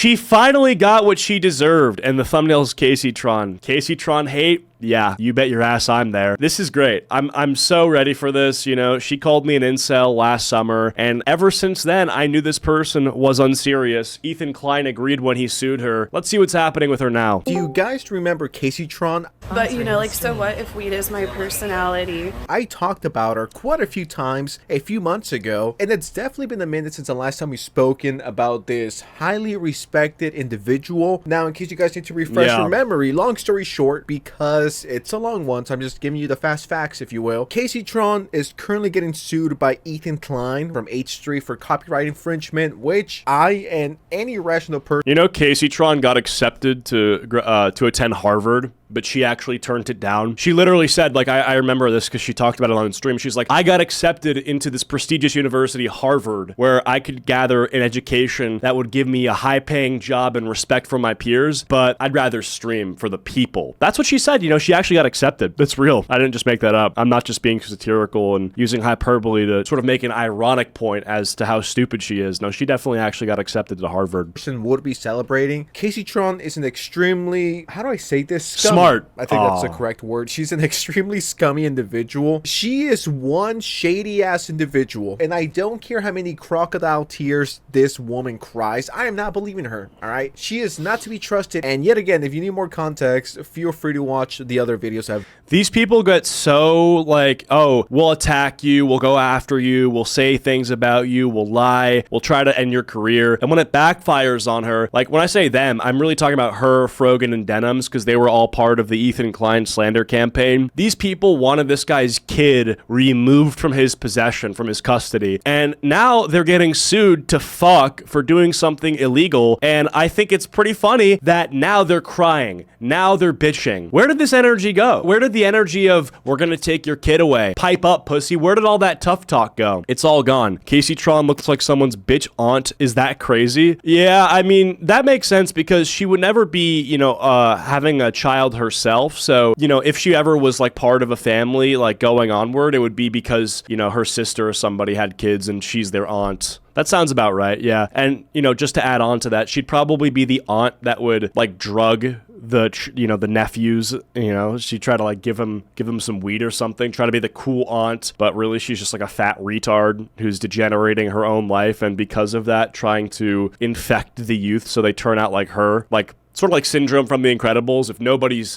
She finally got what she deserved, and the thumbnail's KaceyTron. KaceyTron hate? Yeah, you bet your ass I'm there. This is great. I'm so ready for this, you know. She called me an incel last summer, and ever since then, I knew this person was unserious. Ethan Klein agreed when he sued her. Let's see what's happening with her now. Do you guys remember KaceyTron? But, you know, like, so what if weed is my personality? I talked about her quite a few times a few months ago, and it's definitely been a minute since the last time we've spoken about this highly respected individual. Now, in case you guys need to refresh your memory, long story short, because it's a long one, so I'm just giving you the fast facts, if you will. KaceyTron is currently getting sued by Ethan Klein from H3 for copyright infringement, which I and any rational person... You know, KaceyTron got accepted to attend Harvard, but she actually turned it down. She literally said, like, I remember this because she talked about it on stream. She's like, I got accepted into this prestigious university, Harvard, where I could gather an education that would give me a high-paying job and respect from my peers, but I'd rather stream for the people. That's what she said. You know, she actually got accepted. That's real. I didn't just make that up. I'm not just being satirical and using hyperbole to sort of make an ironic point as to how stupid she is. No, she definitely actually got accepted to Harvard. Would be celebrating. KaceyTron is an extremely, how do I say this? Smart. I think that's the correct word. She's an extremely scummy individual. She is one shady ass individual, and I don't care how many crocodile tears this woman cries. I am not believing her. All right, she is not to be trusted. And yet again, if you need more context, feel free to watch the other videos I've... These people get so like, oh, we'll attack you, we'll go after you, we'll say things about you, we'll lie, we'll try to end your career. And when it backfires on her, like when I say them, I'm really talking about her, Frogan, and Denims, because they were all part of the Ethan Klein slander campaign. These people wanted this guy's kid removed from his possession, from his custody. And now they're getting sued to fuck for doing something illegal. And I think it's pretty funny that now they're crying. Now they're bitching. Where did this energy go? Where did the energy of, we're gonna take your kid away, pipe up, pussy, where did all that tough talk go? It's all gone. KaceyTron looks like someone's bitch aunt. Is that crazy? Yeah, I mean, that makes sense because she would never be, you know, having a child herself. So, you know, if she ever was like part of a family, like going onward, it would be because, you know, her sister or somebody had kids and she's their aunt. That sounds about right, yeah. And, you know, just to add on to that, she'd probably be the aunt that would, like, drug the, you know, the nephews, you know. She'd try to, like, give them some weed or something, try to be the cool aunt, but really she's just, like, a fat retard who's degenerating her own life, and because of that, trying to infect the youth so they turn out like her, like, sort of like Syndrome from The Incredibles.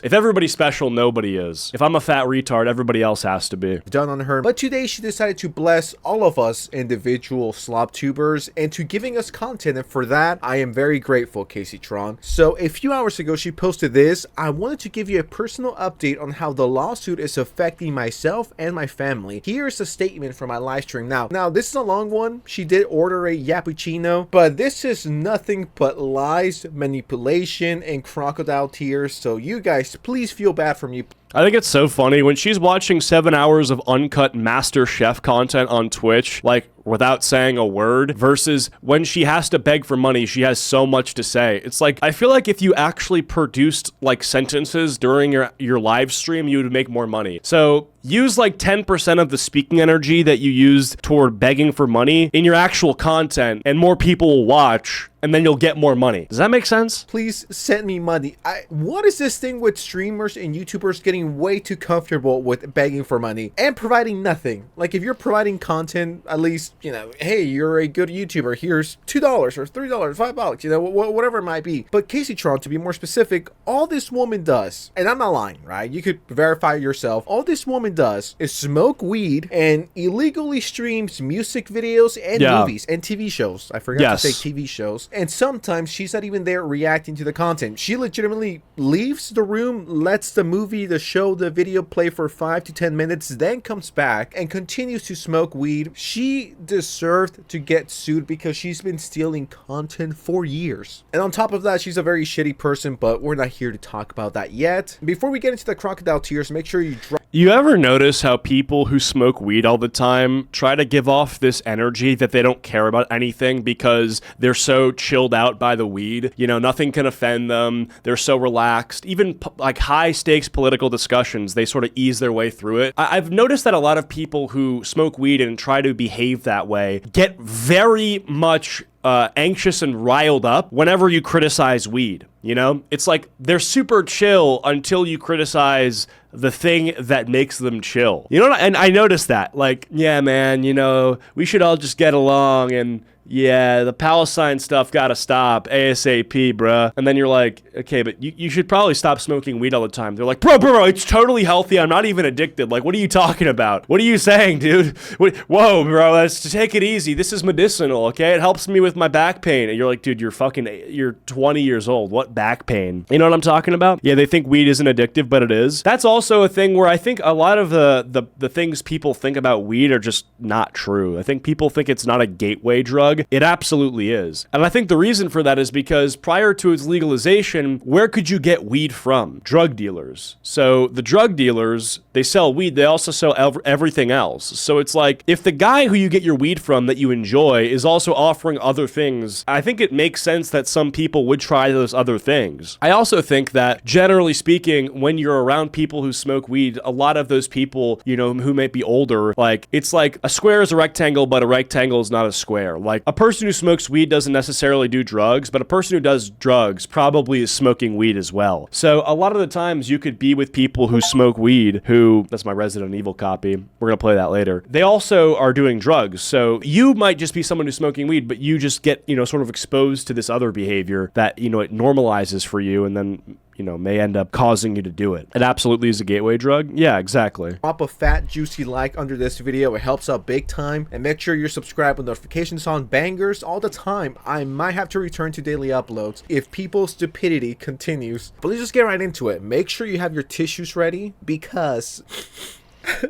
If everybody's special, nobody is. If I'm a fat retard, everybody else has to be. Done on her. But today she decided to bless all of us individual slob tubers into giving us content, and for that, I am very grateful, KaceyTron. So a few hours ago, she posted this. I wanted to give you a personal update on how the lawsuit is affecting myself and my family. Here's a statement from my live stream. Now this is a long one. She did order a Acheeto, but this is nothing but lies, manipulation, and crocodile tears, so you guys please feel bad for me. I think it's so funny when she's watching 7 hours of uncut Master Chef content on Twitch, like, without saying a word, versus when she has to beg for money, she has so much to say. It's like, I feel like if you actually produced, like, sentences during your live stream, you would make more money. So use, like, 10% of the speaking energy that you use toward begging for money in your actual content, and more people will watch, and then you'll get more money. Does that make sense? Please send me money. What is this thing with streamers and YouTubers getting way too comfortable with begging for money and providing nothing? Like, if you're providing content, at least, you know, hey, you're a good YouTuber, here's $2 or $3, $5, you know, whatever it might be. But KaceyTron, to be more specific, all this woman does, and I'm not lying, right? You could verify yourself. All this woman does is smoke weed and illegally streams music videos and movies and TV shows. I forgot to say TV shows. And sometimes she's not even there reacting to the content. She legitimately leaves the room, lets the movie, the show, the video play for 5 to 10 minutes, then comes back and continues to smoke weed. She deserved to get sued because she's been stealing content for years. And on top of that, she's a very shitty person, but we're not here to talk about that yet. Before we get into the crocodile tears, make sure you drop... You ever notice how people who smoke weed all the time try to give off this energy that they don't care about anything because they're so chilled out by the weed? You know, nothing can offend them. They're so relaxed. Even like high stakes political discussions, they sort of ease their way through it. I've noticed that a lot of people who smoke weed and try to behave that way get very much anxious and riled up whenever you criticize weed. You know, it's like they're super chill until you criticize the thing that makes them chill. You know, and I noticed that, like, yeah, man, you know, we should all just get along, and yeah, the Palestine stuff gotta stop ASAP, bruh. And then you're like, okay, but you should probably stop smoking weed all the time. They're like, bro, it's totally healthy. I'm not even addicted. Like, what are you talking about? What are you saying, dude? Whoa, bro, let's take it easy. This is medicinal, okay? It helps me with my back pain. And you're like, dude, you're 20 years old. What back pain? You know what I'm talking about? Yeah, they think weed isn't addictive, but it is. That's also a thing where I think a lot of the things people think about weed are just not true. I think people think it's not a gateway drug. It absolutely is. And I think the reason for that is because prior to its legalization, where could you get weed from? Drug dealers. So the drug dealers, they sell weed, they also sell everything else. So it's like, if the guy who you get your weed from that you enjoy is also offering other things, I think it makes sense that some people would try those other things. I also think that, generally speaking, when you're around people who smoke weed, a lot of those people, you know, who may be older, like, it's like a square is a rectangle, but a rectangle is not a square. Like, a person who smokes weed doesn't necessarily do drugs, but a person who does drugs probably is smoking weed as well. So a lot of the times you could be with people who smoke weed who, that's my Resident Evil copy, we're gonna play that later, they also are doing drugs. So you might just be someone who's smoking weed, but you just get, you know, sort of exposed to this other behavior that, you know, it normalizes for you, and then, you know, may end up causing you to do it. It absolutely is a gateway drug. Yeah, exactly. Drop a fat, juicy like under this video. It helps out big time. And make sure you're subscribed with notifications on, bangers all the time. I might have to return to daily uploads if people's stupidity continues. But let's just get right into it. Make sure you have your tissues ready, because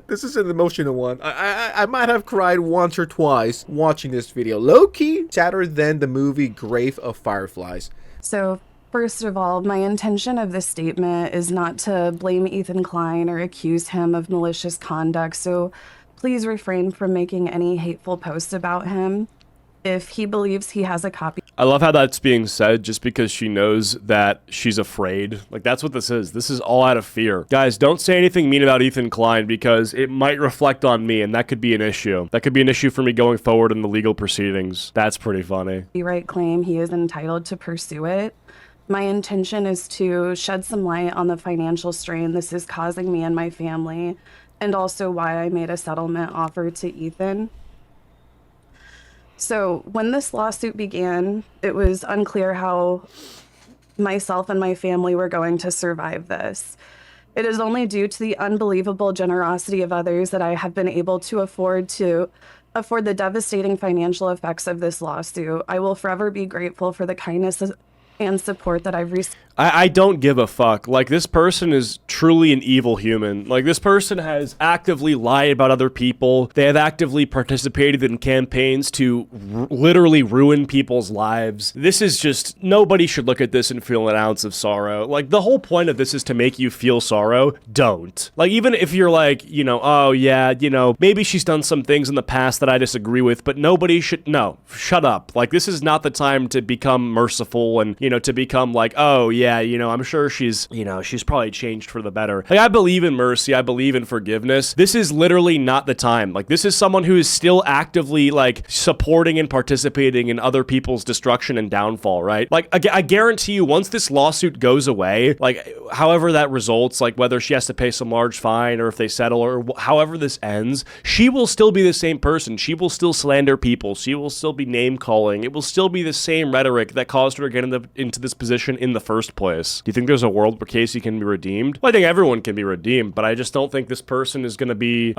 this is an emotional one. I might have cried once or twice watching this video. Low-key sadder than the movie Grave of Fireflies. So, first of all, my intention of this statement is not to blame Ethan Klein or accuse him of malicious conduct, so please refrain from making any hateful posts about him. If he believes he has a copy. I love how that's being said just because she knows that she's afraid. Like, that's what this is. This is all out of fear. Guys, don't say anything mean about Ethan Klein, because it might reflect on me, and that could be an issue. That could be an issue for me going forward in the legal proceedings. That's pretty funny. Copyright claim, he is entitled to pursue it. My intention is to shed some light on the financial strain this is causing me and my family, and also why I made a settlement offer to Ethan. So when this lawsuit began, it was unclear how myself and my family were going to survive this. It is only due to the unbelievable generosity of others that I have been able to afford the devastating financial effects of this lawsuit. I will forever be grateful for the kindness and support that I've received. I don't give a fuck. Like, this person is truly an evil human. Like, this person has actively lied about other people. They have actively participated in campaigns to literally ruin people's lives. This is just, nobody should look at this and feel an ounce of sorrow. Like, the whole point of this is to make you feel sorrow. Don't. Like, even if you're like, you know, oh yeah, you know, maybe she's done some things in the past that I disagree with, but nobody should, no, shut up. Like, this is not the time to become merciful and, you know, to become like, oh yeah, you know, I'm sure she's, you know, she's probably changed for the better. Like, I believe in mercy. I believe in forgiveness. This is literally not the time. Like, this is someone who is still actively, like, supporting and participating in other people's destruction and downfall, right? Like, I guarantee you, once this lawsuit goes away, like, however that results, like, whether she has to pay some large fine or if they settle or however this ends, she will still be the same person. She will still slander people. She will still be name calling. It will still be the same rhetoric that caused her to get into this position in the first place. Do you think there's a world where Casey can be redeemed? Well, I think everyone can be redeemed, but I just don't think this person is going to be,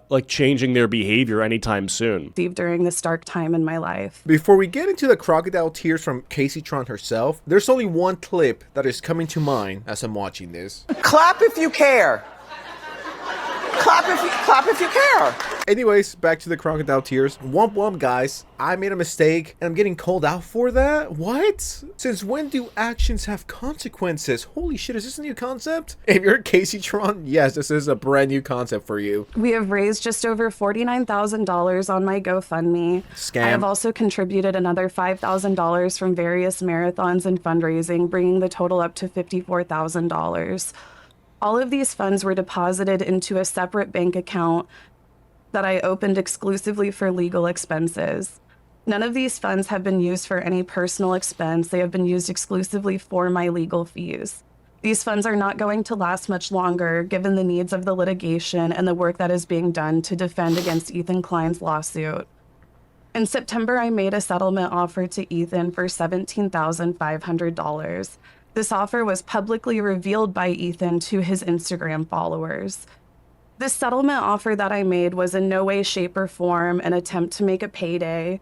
like, changing their behavior anytime soon. During this dark time in my life. Before we get into the crocodile tears from KaceyTron herself, there's only one clip that is coming to mind as I'm watching this. Clap if you care. Clap if you care. Anyways, back to the crocodile tears. Womp womp, guys. I made a mistake and I'm getting called out for that? What? Since when do actions have consequences? Holy shit, is this a new concept? If you're KaceyTron, yes, this is a brand new concept for you. We have raised just over $49,000 on my GoFundMe. Scam. I have also contributed another $5,000 from various marathons and fundraising, bringing the total up to $54,000. All of these funds were deposited into a separate bank account that I opened exclusively for legal expenses. None of these funds have been used for any personal expense. They have been used exclusively for my legal fees. These funds are not going to last much longer, given the needs of the litigation and the work that is being done to defend against Ethan Klein's lawsuit. In September, I made a settlement offer to Ethan for $17,500. This offer was publicly revealed by Ethan to his Instagram followers. This settlement offer that I made was in no way, shape, or form an attempt to make a payday.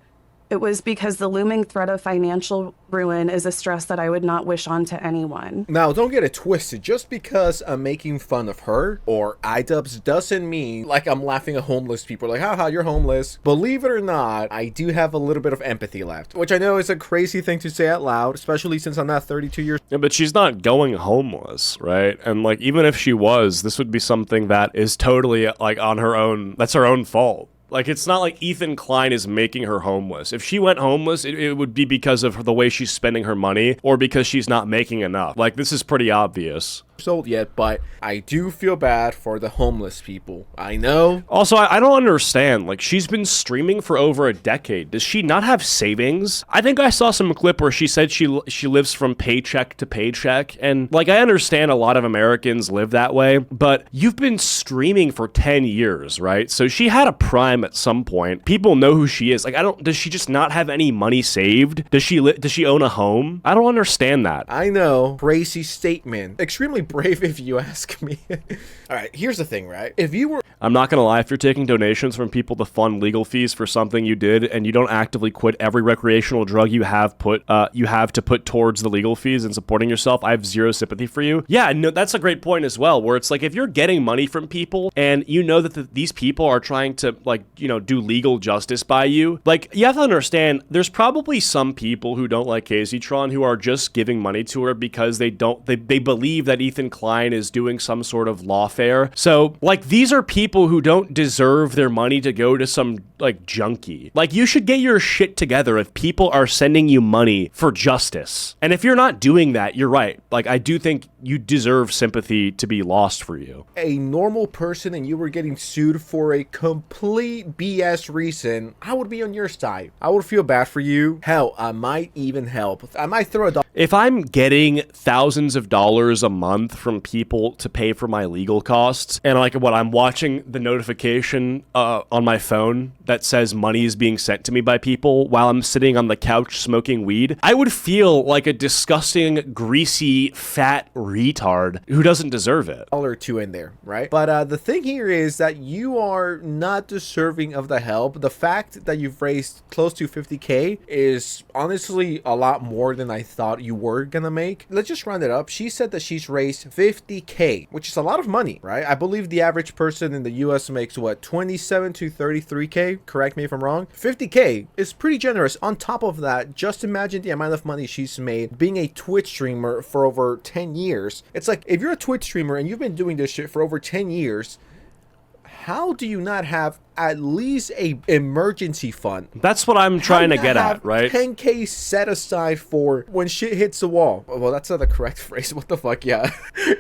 It was because the looming threat of financial ruin is a stress that I would not wish on to anyone. Now, don't get it twisted. Just because I'm making fun of her or iDubbbz doesn't mean like I'm laughing at homeless people. Like, haha, you're homeless. Believe it or not, I do have a little bit of empathy left, which I know is a crazy thing to say out loud, especially since I'm not 32 years. Yeah, but she's not going homeless, right? And like, even if she was, this would be something that is totally like on her own. That's her own fault. Like, it's not like Ethan Klein is making her homeless. If she went homeless, it would be because of the way she's spending her money or because she's not making enough. Like, this is pretty obvious. Sold yet, but I do feel bad for the homeless people. I know. Also, I don't understand. Like, she's been streaming for over a decade. Does she not have savings? I think I saw some clip where she said she lives from paycheck to paycheck. And, like, I understand a lot of Americans live that way, but you've been streaming for 10 years, right? So she had a prime at some point. People know who she is. Like, does she just not have any money saved? Does she own a home? I don't understand that. I know. Crazy statement. Extremely brave if you ask me. All right, here's the thing, right? If you were... I'm not gonna lie, if you're taking donations from people to fund legal fees for something you did and you don't actively quit every recreational drug you have to put towards the legal fees and supporting yourself, I have zero sympathy for you. Yeah, no, that's a great point as well, where it's like, if you're getting money from people and you know that these people are trying to, like, you know, do legal justice by you, like, you have to understand, there's probably some people who don't like KaceyTron who are just giving money to her because they believe that Ethan Klein is doing some sort of lawfare. So, like, these are people who don't deserve their money to go to some, like, junkie. Like, you should get your shit together if people are sending you money for justice. And if you're not doing that, you're right. Like, I do think you deserve sympathy to be lost for you. A normal person and you were getting sued for a complete BS reason, I would be on your side. I would feel bad for you. Hell, I might even help. I might throw a dollar. If I'm getting thousands of dollars a month from people to pay for my legal costs, and like what I'm watching the notification on my phone that says money is being sent to me by people while I'm sitting on the couch smoking weed, I would feel like a disgusting, greasy, fat retard who doesn't deserve it. Or two in there, right? But the thing here is that you are not deserving of the help. The fact that you've raised close to 50K is honestly a lot more than I thought you were gonna make. Let's just round it up. She said that she's raised 50K, which is a lot of money, right? I believe the average person in the US makes what, 27 to 33K? Correct me if I'm wrong. 50K is pretty generous. On top of that, just imagine the amount of money she's made being a Twitch streamer for over 10 years. It's like, if you're a Twitch streamer and you've been doing this shit for over 10 years, how do you not have at least a emergency fund? That's what I'm trying to get at, right? 10K set aside for when shit hits the wall. Well, that's not the correct phrase. What the fuck? Yeah.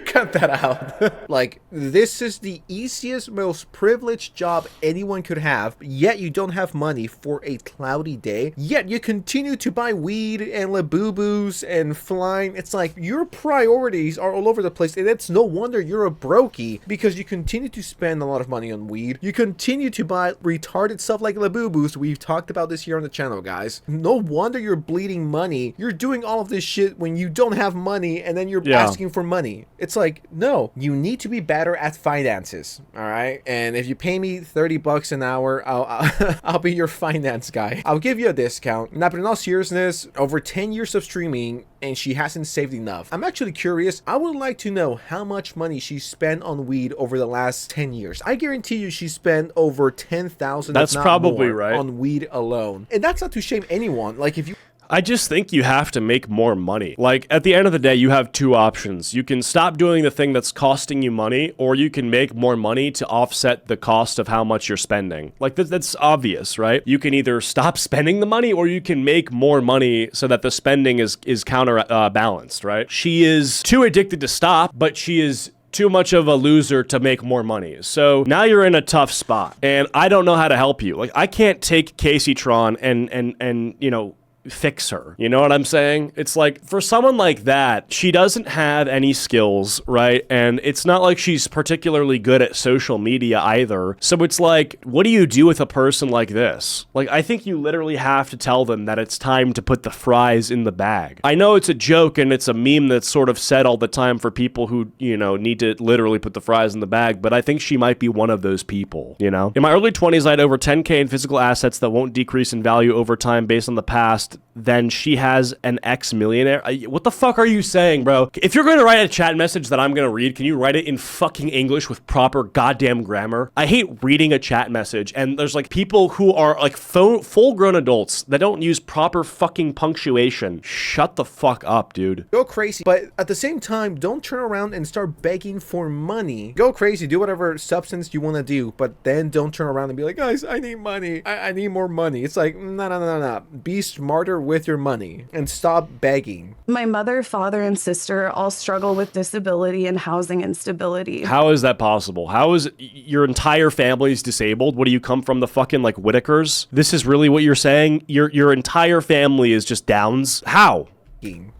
Cut that out. Like, this is the easiest, most privileged job anyone could have, yet you don't have money for a cloudy day, yet you continue to buy weed and Labubu's and flying. It's like, your priorities are all over the place, and it's no wonder you're a brokey, because you continue to spend a lot of money on weed. You continue to buy retarded stuff like Labubu's. We've talked about this here on the channel, guys. No wonder you're bleeding money. You're doing all of this shit when you don't have money, and then you're asking for money. It's like, no, you need to be better at finances, all right? And if you pay me 30 bucks an hour, I'll be your finance guy. I'll give you a discount. Now, but in all seriousness, over 10 years of streaming, and she hasn't saved enough. I'm actually curious. I would like to know how much money she spent on weed over the last 10 years. I guarantee you she spent over 10,000. That's probably right. On weed alone. And that's not to shame anyone. Like, if you... I just think you have to make more money. Like, at the end of the day, you have two options. You can stop doing the thing that's costing you money, or you can make more money to offset the cost of how much you're spending. Like, that's obvious, right? You can either stop spending the money, or you can make more money so that the spending is counterbalanced, right? She is too addicted to stop, but she is too much of a loser to make more money. So now you're in a tough spot, and I don't know how to help you. Like, I can't take KaceyTron and you know, fix her. You know what I'm saying? It's like, for someone like that, she doesn't have any skills, right? And it's not like she's particularly good at social media either. So it's like, what do you do with a person like this? Like, I think you literally have to tell them that it's time to put the fries in the bag. I know it's a joke and it's a meme that's sort of said all the time for people who, you know, need to literally put the fries in the bag, but I think she might be one of those people, you know? In my early 20s, I had over 10K in physical assets that won't decrease in value over time based on the past. Then she has an ex-millionaire. What the fuck are you saying, bro? If you're going to write a chat message that I'm going to read, can you write it in fucking English with proper goddamn grammar? I hate reading a chat message, and there's like people who are like full-grown adults that don't use proper fucking punctuation. Shut the fuck up, dude. Go crazy, but at the same time, don't turn around and start begging for money. Go crazy, do whatever substance you want to do, but then don't turn around and be like, guys, I need money. I need more money. It's like, no. Be smarter with your money and stop begging. My mother, father, and sister all struggle with disability and housing instability. How is that possible? How is your entire family's disabled? What do you come from, the fucking like Whitakers? This is really what you're saying? Your entire family is just Downs? How?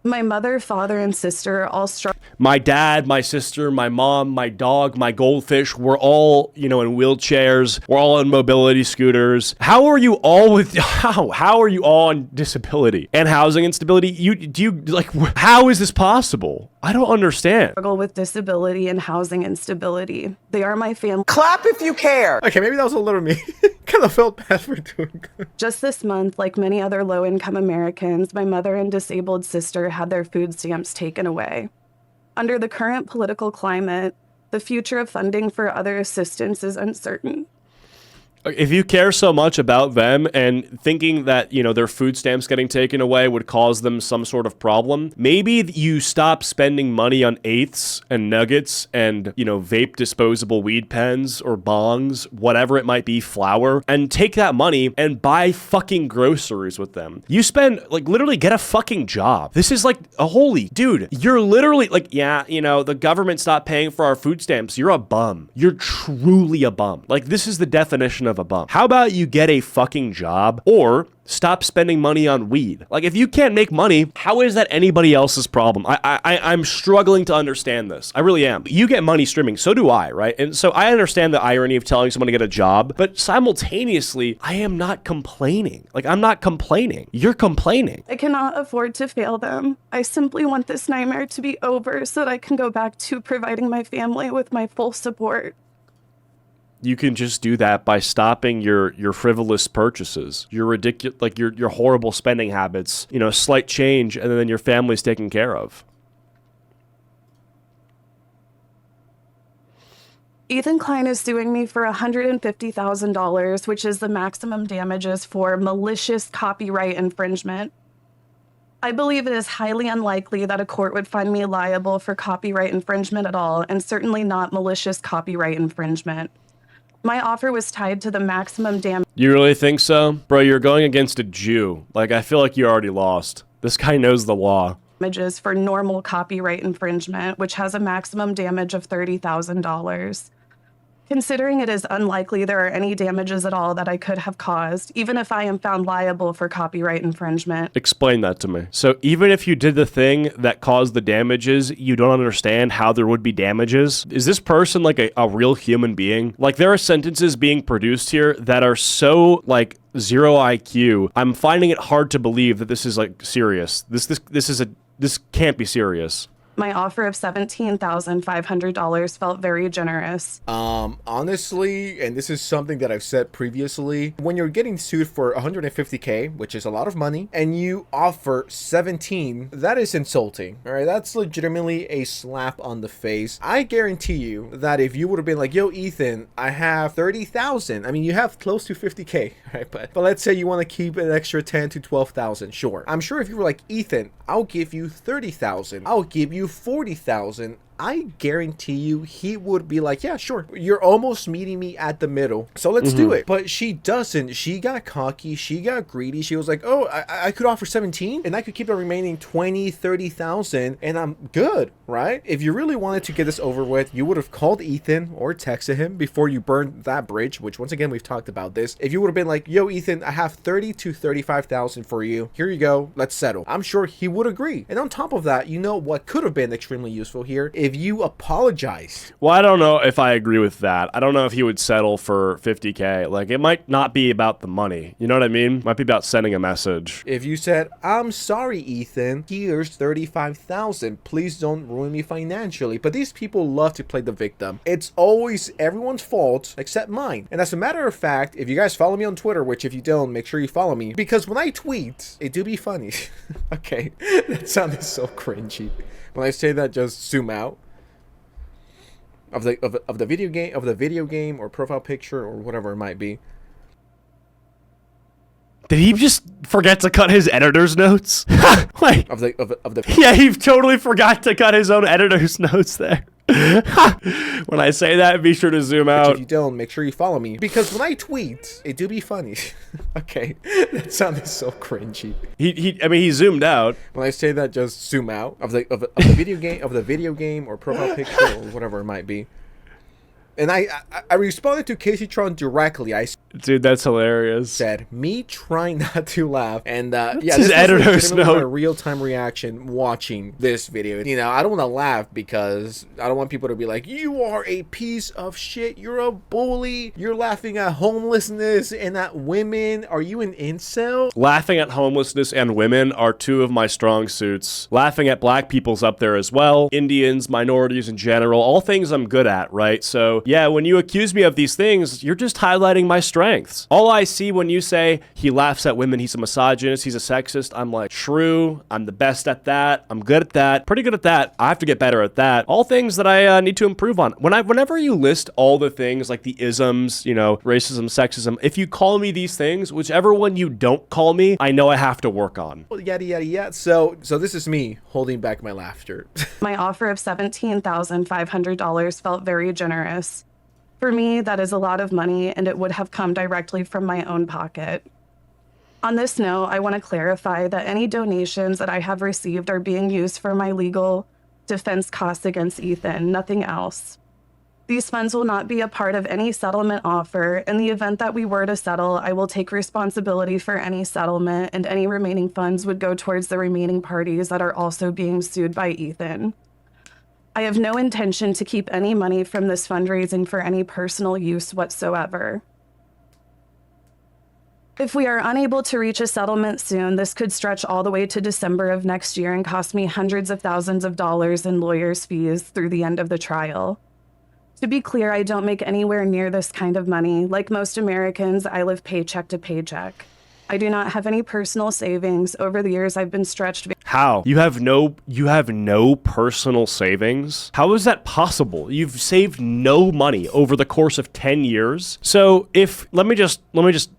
My mother, father, and sister all struggle. My dad, my sister, my mom, my dog, my goldfish, we're all, you know, in wheelchairs. We're all on mobility scooters. How are you all with, how are you all on disability and housing instability? How is this possible? I don't understand. Struggle with disability and housing instability. They are my family. Clap if you care. Okay, maybe that was a little me. Kind of felt bad for doing good. Just this month, like many other low-income Americans, my mother and disabled sister had their food stamps taken away. Under the current political climate, the future of funding for other assistance is uncertain. If you care so much about them and thinking that, you know, their food stamps getting taken away would cause them some sort of problem, maybe you stop spending money on eighths and nuggets and, you know, vape disposable weed pens or bongs, whatever it might be, flour, and take that money and buy fucking groceries with them. You spend, like, literally get a fucking job. This is like a holy dude. You're literally like, yeah, you know, the government stopped paying for our food stamps. You're a bum. You're truly a bum. Like, this is the definition of a bum. How about you get a fucking job or stop spending money on weed? Like, if you can't make money, how is that anybody else's problem? I'm struggling to understand this. I really am. You get money streaming, so do I, right? And so I understand the irony of telling someone to get a job, but simultaneously, I am not complaining. Like, I'm not complaining. You're complaining. I cannot afford to fail them. I simply want this nightmare to be over so that I can go back to providing my family with my full support. You can just do that by stopping your frivolous purchases, your ridiculous, like your horrible spending habits, you know, slight change, and then your family's taken care of. Ethan Klein is suing me for $150,000, which is the maximum damages for malicious copyright infringement. I believe it is highly unlikely that a court would find me liable for copyright infringement at all, and certainly not malicious copyright infringement. My offer was tied to the maximum damage. You really think so? Bro, you're going against a Jew. Like, I feel like you already lost. This guy knows the law. Damages for normal copyright infringement, which has a maximum damage of $30,000. Considering it is unlikely there are any damages at all that I could have caused, even if I am found liable for copyright infringement. Explain that to me. So even if you did the thing that caused the damages, you don't understand how there would be damages? Is this person like a real human being? Like, there are sentences being produced here that are so, like, zero IQ. I'm finding it hard to believe that this is, like, serious. This can't be serious. My offer of $17,500 felt very generous. Honestly, and this is something that I've said previously, when you're getting sued for $150K, which is a lot of money, and you offer 17, that is insulting. All right, that's legitimately a slap on the face. I guarantee you that if you would have been like, yo, Ethan, I have 30,000. I mean, you have close to 50K, right? But let's say you want to keep an extra 10 to 12,000. Sure. I'm sure if you were like, Ethan, I'll give you 30,000. I'll give you 40,000. I guarantee you he would be like, yeah, sure. You're almost meeting me at the middle, so let's do it. But she doesn't. She got cocky. She got greedy. She was like, oh, I could offer 17 and I could keep the remaining 20, 30,000 and I'm good, right? If you really wanted to get this over with, you would have called Ethan or texted him before you burned that bridge, which once again, we've talked about this. If you would have been like, yo, Ethan, I have 30 to 35,000 for you. Here you go. Let's settle. I'm sure he would agree. And on top of that, you know what could have been extremely useful here? If you apologized. Well, I don't know if I agree with that. I don't know if he would settle for 50K. Like, it might not be about the money. You know what I mean? Might be about sending a message. If you said, I'm sorry, Ethan, here's 35,000. Please don't ruin me financially. But these people love to play the victim. It's always everyone's fault except mine. And as a matter of fact, if you guys follow me on Twitter, which if you don't, make sure you follow me, because when I tweet, it do be funny. Okay, that sounded so cringy. When I say that, just zoom out of the video game or profile picture or whatever it might be. Did he just forget to cut his editor's notes? Wait. Yeah, he totally forgot to cut his own editor's notes there. When I say that, be sure to zoom out. If you don't, make sure you follow me, because when I tweet, it do be funny. Okay, that sounded so cringy. He zoomed out. When I say that, just zoom out of the video game or profile picture or whatever it might be. And I responded to KaceyTron directly. Dude, that's hilarious. Said me trying not to laugh, and yeah, this his editor's note. My real-time reaction watching this video. You know, I don't want to laugh because I don't want people to be like, "You are a piece of shit. You're a bully. You're laughing at homelessness and at women. Are you an incel?" Laughing at homelessness and women are two of my strong suits. Laughing at black people's up there as well. Indians, minorities in general, all things I'm good at, right? So yeah, when you accuse me of these things, you're just highlighting my strengths. All I see when you say he laughs at women, he's a misogynist, he's a sexist, I'm like, true, I'm the best at that, I'm good at that, pretty good at that, I have to get better at that. All things that I need to improve on. Whenever you list all the things, like the isms, you know, racism, sexism, if you call me these things, whichever one you don't call me, I know I have to work on. Well, yada, yada, yada. So this is me holding back my laughter. My offer of $17,500 felt very generous. For me, that is a lot of money, and it would have come directly from my own pocket. On this note, I want to clarify that any donations that I have received are being used for my legal defense costs against Ethan, nothing else. These funds will not be a part of any settlement offer. In the event that we were to settle, I will take responsibility for any settlement, and any remaining funds would go towards the remaining parties that are also being sued by Ethan. I have no intention to keep any money from this fundraising for any personal use whatsoever. If we are unable to reach a settlement soon, this could stretch all the way to December of next year and cost me hundreds of thousands of dollars in lawyers' fees through the end of the trial. To be clear, I don't make anywhere near this kind of money. Like most Americans, I live paycheck to paycheck. I do not have any personal savings. Over the years, I've been stretched. How? You have no personal savings? How is that possible? You've saved no money over the course of 10 years. So let me just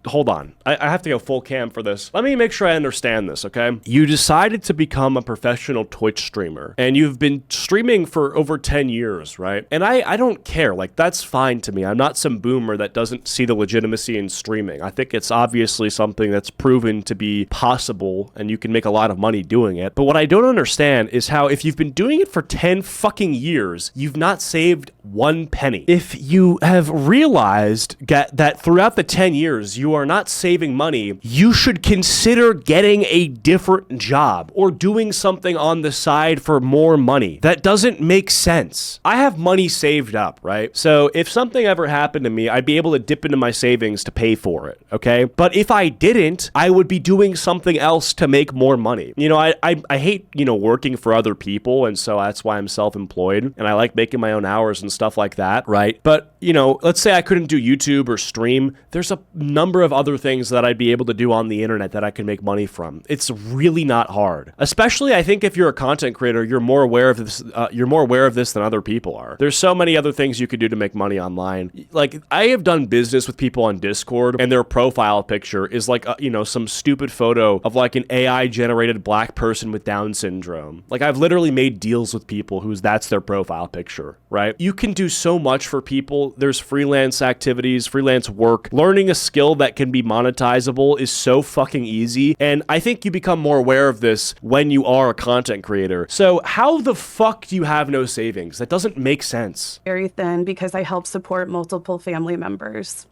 hold on. I have to go full cam for this. Let me make sure I understand this, okay? You decided to become a professional Twitch streamer, and you've been streaming for over 10 years, right? And I don't care. Like, that's fine to me. I'm not some boomer that doesn't see the legitimacy in streaming. I think it's obviously something that's proven to be possible, and you can make a lot of money doing it. But what I don't understand is how, if you've been doing it for 10 fucking years, you've not saved one penny. If you have realized that throughout the 10 years, you are not saving money, you should consider getting a different job or doing something on the side for more money. That doesn't make sense. I have money saved up, right? So if something ever happened to me, I'd be able to dip into my savings to pay for it, okay? But if I didn't, I would be doing something else to make more money. You know, I hate, you know, working for other people, and so that's why I'm self-employed, and I like making my own hours and stuff like that, right? But, you know, let's say I couldn't do YouTube or stream. There's a number of other things that I'd be able to do on the internet that I can make money from. It's really not hard. Especially, I think if you're a content creator, you're more aware of this. You're more aware of this than other people are. There's so many other things you could do to make money online. Like, I have done business with people on Discord, and their profile picture is like, you know, some stupid photo of like an AI generated black person with Down syndrome. Like, I've literally made deals with people whose that's their profile picture, right? You can do so much for people. There's freelance activities, freelance work. Learning a skill that can be monetizable is so fucking easy. And I think you become more aware of this when you are a content creator. So how the fuck do you have no savings? That doesn't make sense. Very thin because I help support multiple family members.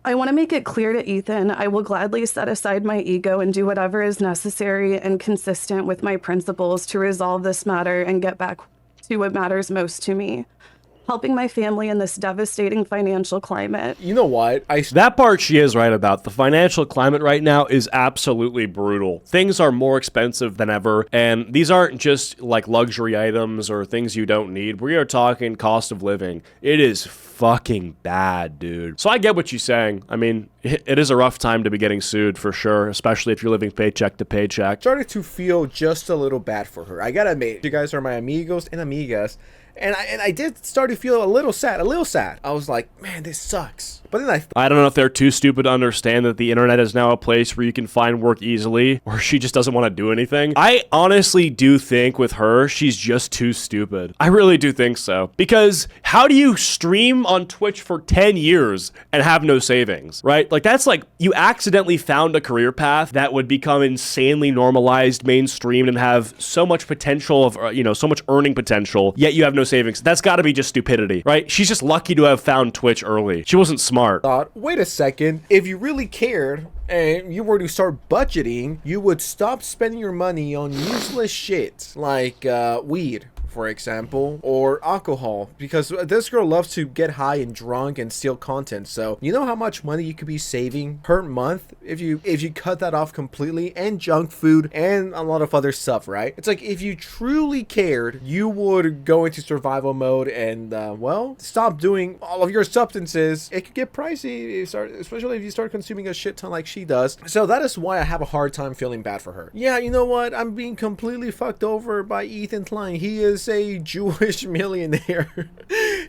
I want to make it clear to Ethan, I will gladly set aside my ego and do whatever is necessary and consistent with my principles to resolve this matter and get back to what matters most to me. Helping my family in this devastating financial climate. You know what? That part she is right about. The financial climate right now is absolutely brutal. Things are more expensive than ever, and these aren't just like luxury items or things you don't need. We are talking cost of living. It is fucking bad, dude. So I get what you're saying. I mean, it is a rough time to be getting sued for sure, especially if you're living paycheck to paycheck. Started to feel just a little bad for her. I gotta admit, you guys are my amigos and amigas. And I did start to feel a little sad. I was like, man, this sucks. But then I don't know if they're too stupid to understand that the internet is now a place where you can find work easily, or she just doesn't want to do anything. I honestly do think with her, she's just too stupid. I really do think so. Because how do you stream on Twitch for 10 years and have no savings, right? Like, that's like you accidentally found a career path that would become insanely normalized, mainstreamed, and have so much potential of, you know, so much earning potential, yet you have no savings. That's got to be just stupidity, right? She's just lucky to have found Twitch early. She wasn't smart. Thought, wait a second, if you really cared and you were to start budgeting, you would stop spending your money on useless shit like weed, for example, or alcohol, because this girl loves to get high and drunk and steal content. So you know how much money you could be saving per month if you cut that off completely, and junk food and a lot of other stuff, right? It's like, if you truly cared, you would go into survival mode and well, stop doing all of your substances. It could get pricey, especially if you start consuming a shit ton like she does. So that is why I have a hard time feeling bad for her. Yeah, you know what? I'm being completely fucked over by Ethan Klein. He is a Jewish millionaire.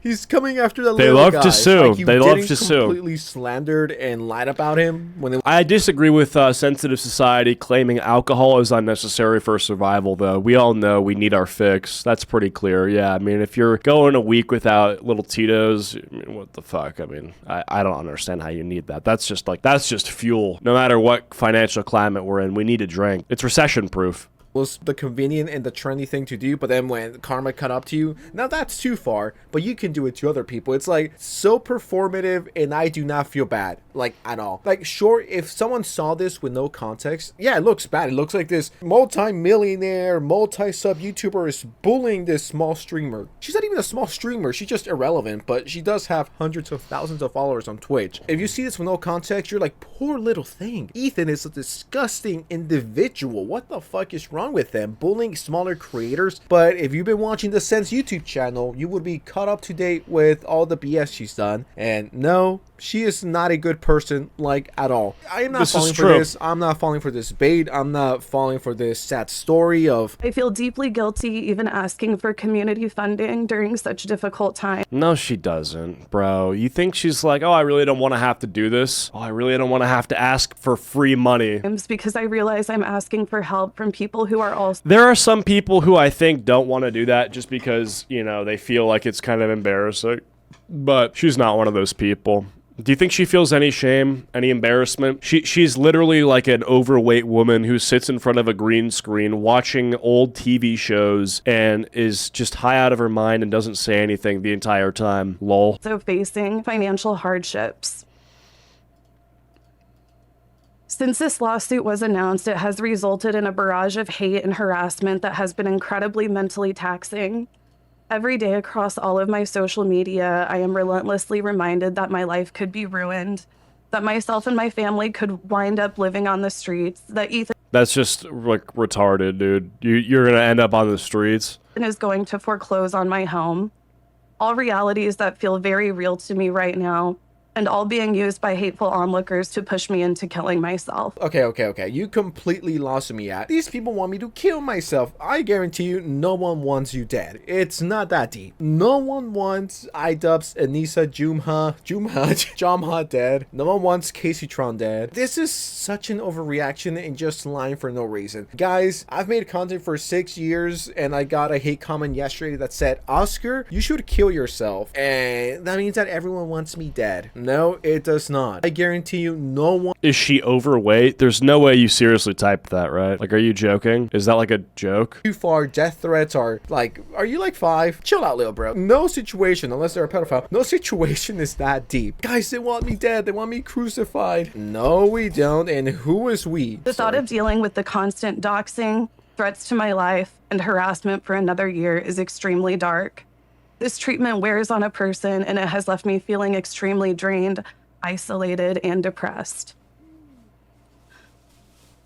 He's coming after the little guy. They love to sue. Like, they love to sue. Completely slandered and lied about him. I disagree with Sensitive Society claiming alcohol is unnecessary for survival, though. We all know we need our fix. That's pretty clear. Yeah, I mean, if you're going a week without little Tito's, I mean, what the fuck? I mean, I don't understand how you need that. That's just fuel. No matter what financial climate we're in, we need a drink. It's recession proof. Was the convenient and the trendy thing to do, but then when karma cut up to you, now that's too far, but you can do it to other people. It's like so performative, and I do not feel bad, like, at all. Like, sure, if someone saw this with no context, yeah, it looks bad. It looks like this multi-millionaire, multi-sub YouTuber is bullying this small streamer. She's not even a small streamer, she's just irrelevant, but she does have hundreds of thousands of followers on Twitch. If you see this with no context, you're like, poor little thing. Ethan is a disgusting individual. What the fuck is wrong with them, bullying smaller creators? But if you've been watching the Sense YouTube channel, you would be caught up to date with all the BS she's done. And no, she is not a good person, like, at all. I am not falling for this. I'm not falling for this bait. I'm not falling for this sad story of... I feel deeply guilty even asking for community funding during such difficult times. No, she doesn't, bro. You think she's like, oh, I really don't want to have to do this. Oh, I really don't want to have to ask for free money. Because I realize I'm asking for help from people who are also... There are some people who I think don't want to do that just because, you know, they feel like it's kind of embarrassing. But she's not one of those people. Do you think she feels any shame, any embarrassment? She's literally like an overweight woman who sits in front of a green screen watching old TV shows and is just high out of her mind and doesn't say anything the entire time. Lol. So facing financial hardships. Since this lawsuit was announced, it has resulted in a barrage of hate and harassment that has been incredibly mentally taxing. Every day across all of my social media, I am relentlessly reminded that my life could be ruined, that myself and my family could wind up living on the streets, that Ethan... That's just, like, retarded, dude. You're gonna end up on the streets. and is going to foreclose on my home. All realities that feel very real to me right now, and all being used by hateful onlookers to push me into killing myself. Okay. You completely lost me at. These people want me to kill myself. I guarantee you, no one wants you dead. It's not that deep. No one wants iDubbbz, Anissa, Jamha dead. No one wants KaceyTron dead. This is such an overreaction and just lying for no reason. Guys, I've made content for 6 years, and I got a hate comment yesterday that said, Oscar, you should kill yourself. And that means that everyone wants me dead. No, it does not. I guarantee you, no one. Is she overweight? There's no way you seriously typed that, right? Like, are you joking? Is that like a joke? Too far. Death threats are like, are you like 5? Chill out, little bro. No situation, unless they're a pedophile, no situation is that deep. Guys, they want me dead. They want me crucified. No, we don't. And who is we? The thought of dealing with the constant doxing, threats to my life, and harassment for another year is extremely dark. This treatment wears on a person, and it has left me feeling extremely drained, isolated, and depressed.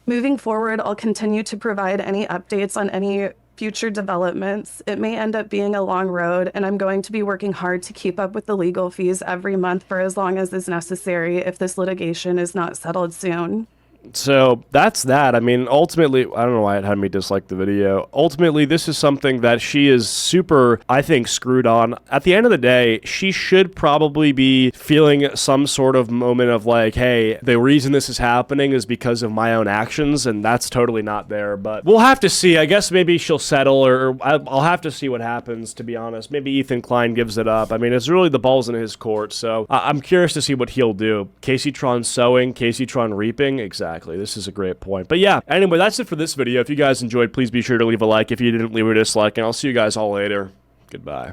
Moving forward, I'll continue to provide any updates on any future developments. It may end up being a long road, and I'm going to be working hard to keep up with the legal fees every month for as long as is necessary if this litigation is not settled soon. So that's that. I mean, ultimately, I don't know why it had me dislike the video. Ultimately, this is something that she is super, I think, screwed on. At the end of the day, she should probably be feeling some sort of moment of like, hey, the reason this is happening is because of my own actions, and that's totally not there. But we'll have to see. I guess maybe she'll settle, or I'll have to see what happens, to be honest. Maybe Ethan Klein gives it up. I mean, it's really the ball's in his court, so I'm curious to see what he'll do. KaceyTron sowing, KaceyTron reaping, exactly. This is a great point. But yeah, anyway, that's it for this video. If you guys enjoyed, please be sure to leave a like. If you didn't, leave a dislike, and I'll see you guys all later. Goodbye.